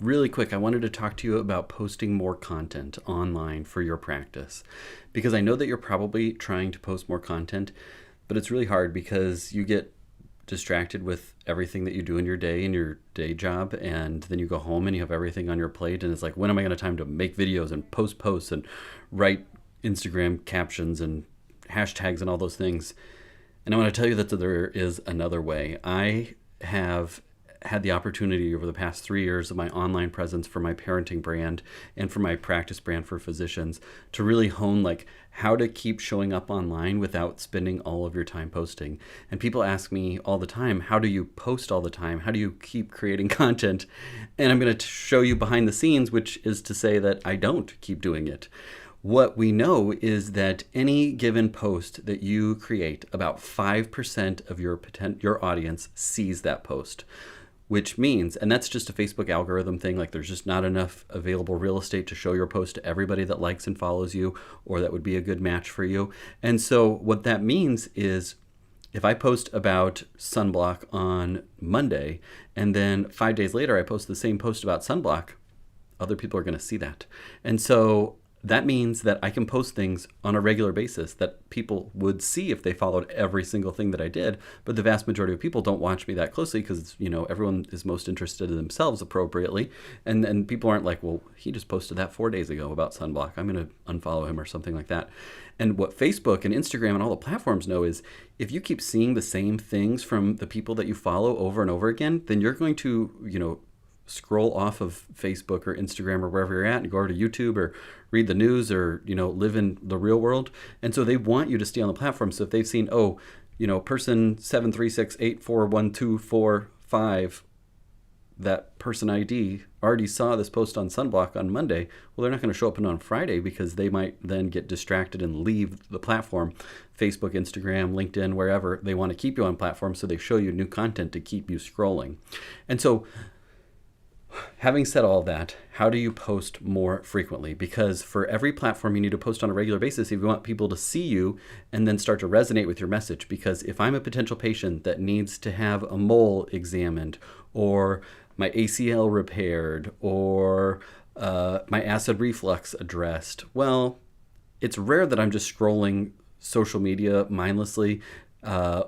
really quick, I wanted to talk to you about posting more content online for your practice. Because I know that you're probably trying to post more content, but it's really hard because you get distracted with everything that you do in your day, in your day job, and then you go home and you have everything on your plate, and it's like, when am I going to have time to make videos and post posts and write Instagram captions and hashtags and all those things? And I want to tell you that there is another way. I have had the opportunity over the past 3 years of my online presence for my parenting brand and for my practice brand for physicians to really hone like how to keep showing up online without spending all of your time posting. And people ask me all the time, how do you post all the time? How do you keep creating content? And I'm going to show you behind the scenes, which is to say that I don't keep doing it. What we know is that any given post that you create, about 5% of your audience sees that post, which means, and that's just a Facebook algorithm thing, like there's just not enough available real estate to show your post to everybody that likes and follows you, or that would be a good match for you. And so what that means is if I post about sunblock on Monday, and then 5 days later I post the same post about sunblock, other people are going to see that. And so that means that I can post things on a regular basis that people would see if they followed every single thing that I did. But the vast majority of people don't watch me that closely because, everyone is most interested in themselves appropriately. And then people aren't like, well, he just posted that 4 days ago about sunblock, I'm going to unfollow him or something like that. And what Facebook and Instagram and all the platforms know is if you keep seeing the same things from the people that you follow over and over again, then you're going to, scroll off of Facebook or Instagram or wherever you're at and go over to YouTube or read the news or, live in the real world. And so they want you to stay on the platform. So if they've seen, person 736841245, that person ID already saw this post on sunblock on Monday, well, they're not going to show up on Friday because they might then get distracted and leave the platform. Facebook, Instagram, LinkedIn, wherever, they want to keep you on platform, so they show you new content to keep you scrolling. And so having said all that, how do you post more frequently? Because for every platform, you need to post on a regular basis if you want people to see you and then start to resonate with your message. Because if I'm a potential patient that needs to have a mole examined or my ACL repaired or my acid reflux addressed, well, it's rare that I'm just scrolling social media mindlessly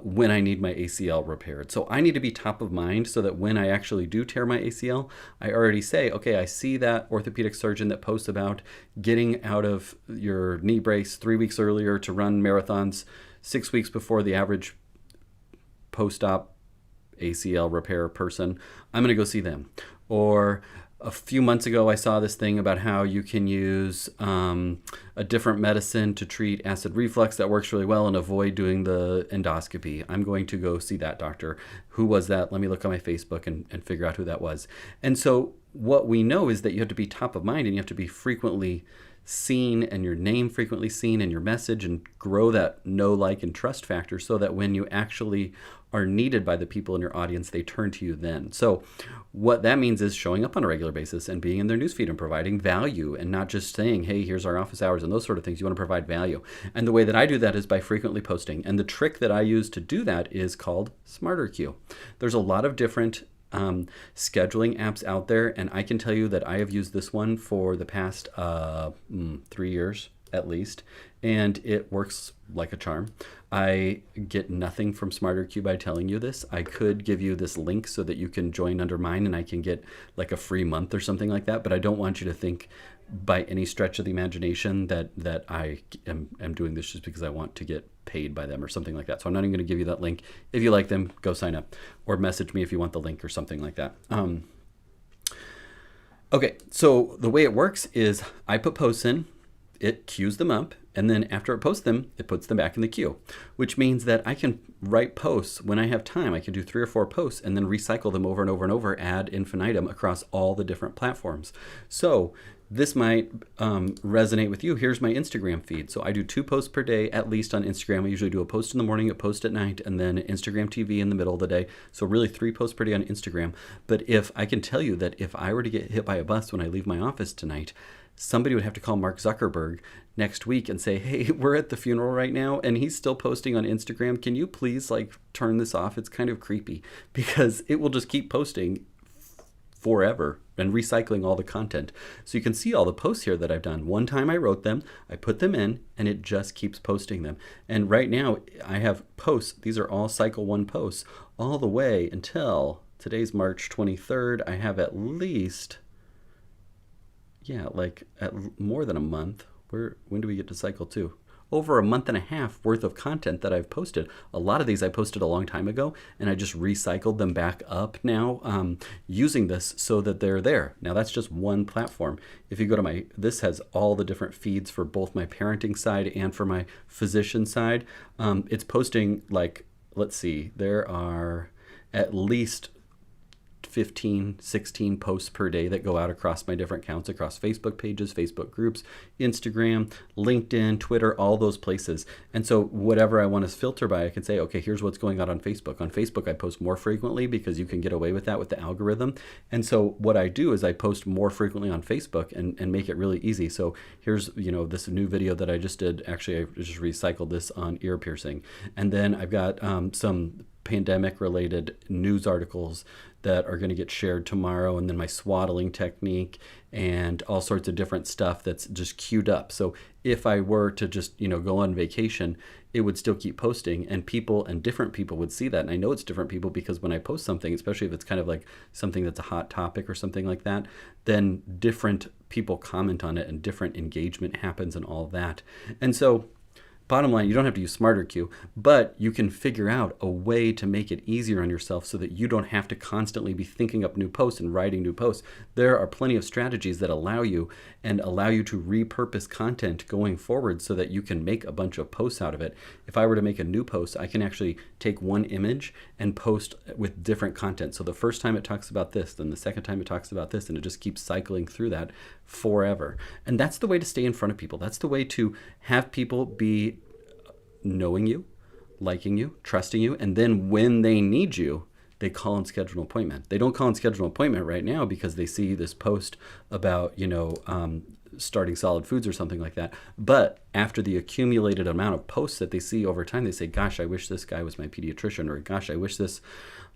when I need my ACL repaired. So I need to be top of mind so that when I actually do tear my ACL, I already say, okay, I see that orthopedic surgeon that posts about getting out of your knee brace 3 weeks earlier to run marathons 6 weeks before the average post-op ACL repair person. I'm going to go see them. Or a few months ago, I saw this thing about how you can use a different medicine to treat acid reflux that works really well and avoid doing the endoscopy. I'm going to go see that doctor. Who was that? Let me look on my Facebook and figure out who that was. And so what we know is that you have to be top of mind and you have to be frequently seen and your name frequently seen and your message, and grow that know, like, and trust factor so that when you actually are needed by the people in your audience, they turn to you then. So what that means is showing up on a regular basis and being in their newsfeed and providing value, and not just saying, hey, here's our office hours and those sort of things. You want to provide value. And the way that I do that is by frequently posting. And the trick that I use to do that is called SmarterQ. There's a lot of different scheduling apps out there, and I can tell you that I have used this one for the past 3 years at least, and it works like a charm. I get nothing from SmarterQ by telling you this. I could give you this link so that you can join under mine and I can get like a free month or something like that, but I don't want you to think by any stretch of the imagination that I am doing this just because I want to get paid by them or something like that. So I'm not even going to give you that link. If you like them, go sign up or message me if you want the link or something like that. Okay, so the way it works is I put posts in, it queues them up, and then after it posts them, it puts them back in the queue, which means that I can write posts when I have time. I can do 3 or 4 posts and then recycle them over and over and over ad infinitum across all the different platforms. So this might resonate with you. Here's my Instagram feed. So I do 2 posts per day, at least on Instagram. I usually do a post in the morning, a post at night, and then Instagram TV in the middle of the day. So really 3 posts per day on Instagram. But if I can tell you that if I were to get hit by a bus when I leave my office tonight, somebody would have to call Mark Zuckerberg next week and say, hey, we're at the funeral right now and he's still posting on Instagram. Can you please turn this off? It's kind of creepy, because it will just keep posting forever and recycling all the content. So you can see all the posts here that I've done. One time I wrote them, I put them in, and it just keeps posting them. And right now I have posts. These are all cycle 1 posts all the way until today's March 23rd. I have at least, like more than a month. When do we get to cycle 2? Over a month and a half worth of content that I've posted. A lot of these I posted a long time ago, and I just recycled them back up now using this so that they're there. Now that's just one platform. If you go to this has all the different feeds for both my parenting side and for my physician side. It's posting let's see, there are at least 15, 16 posts per day that go out across my different accounts, across Facebook pages, Facebook groups, Instagram, LinkedIn, Twitter, all those places. And so whatever I want to filter by, I can say, okay, here's what's going on Facebook. On Facebook, I post more frequently because you can get away with that with the algorithm. And so what I do is I post more frequently on Facebook and make it really easy. So here's, this new video that I just did. Actually, I just recycled this on ear piercing. And then I've got some pandemic related news articles that are going to get shared tomorrow, and then my swaddling technique and all sorts of different stuff that's just queued up. So if I were to just go on vacation, it would still keep posting, and different people would see that. And I know it's different people because when I post something, especially if it's kind of like something that's a hot topic or something like that, then different people comment on it and different engagement happens and all that. And so bottom line, you don't have to use SmarterQ, but you can figure out a way to make it easier on yourself so that you don't have to constantly be thinking up new posts and writing new posts. There are plenty of strategies that allow you to repurpose content going forward so that you can make a bunch of posts out of it. If I were to make a new post, I can actually take one image and post with different content. So the first time it talks about this, then the second time it talks about this, and it just keeps cycling through that forever. And that's the way to stay in front of people. That's the way to have people be knowing you, liking you, trusting you, and then when they need you, they call and schedule an appointment. They don't call and schedule an appointment right now because they see this post about, starting solid foods or something like that. But after the accumulated amount of posts that they see over time, they say, gosh, I wish this guy was my pediatrician, or gosh, I wish this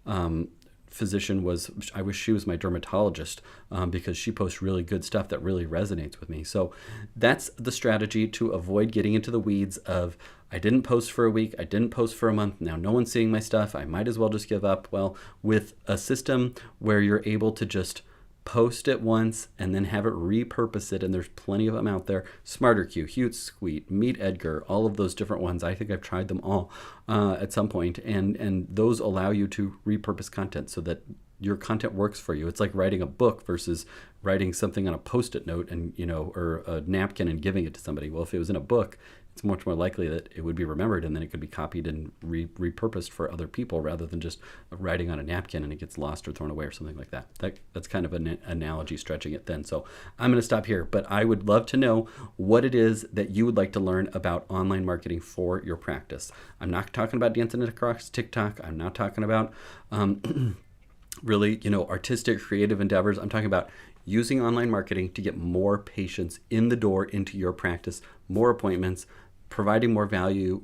I wish she was my dermatologist because she posts really good stuff that really resonates with me. So that's the strategy to avoid getting into the weeds of, I didn't post for a week, I didn't post for a month, now no one's seeing my stuff, I might as well just give up. Well, with a system where you're able to just post it once and then have it repurpose it, and there's plenty of them out there. SmarterQ, Hootsuite, Meet Edgar, all of those different ones. I think I've tried them all at some point, and those allow you to repurpose content so that your content works for you. It's like writing a book versus writing something on a Post-it note and or a napkin and giving it to somebody. Well, if it was in a book, it's much more likely that it would be remembered, and then it could be copied and repurposed for other people rather than just writing on a napkin and it gets lost or thrown away or something like that. That's kind of an analogy, stretching it thin. So I'm going to stop here, but I would love to know what it is that you would like to learn about online marketing for your practice. I'm not talking about dancing across TikTok. I'm not talking about really, artistic, creative endeavors. I'm talking about using online marketing to get more patients in the door into your practice, more appointments, providing more value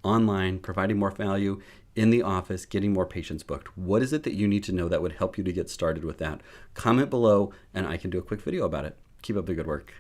online, providing more value in the office, getting more patients booked. What is it that you need to know that would help you to get started with that? Comment below and I can do a quick video about it. Keep up the good work.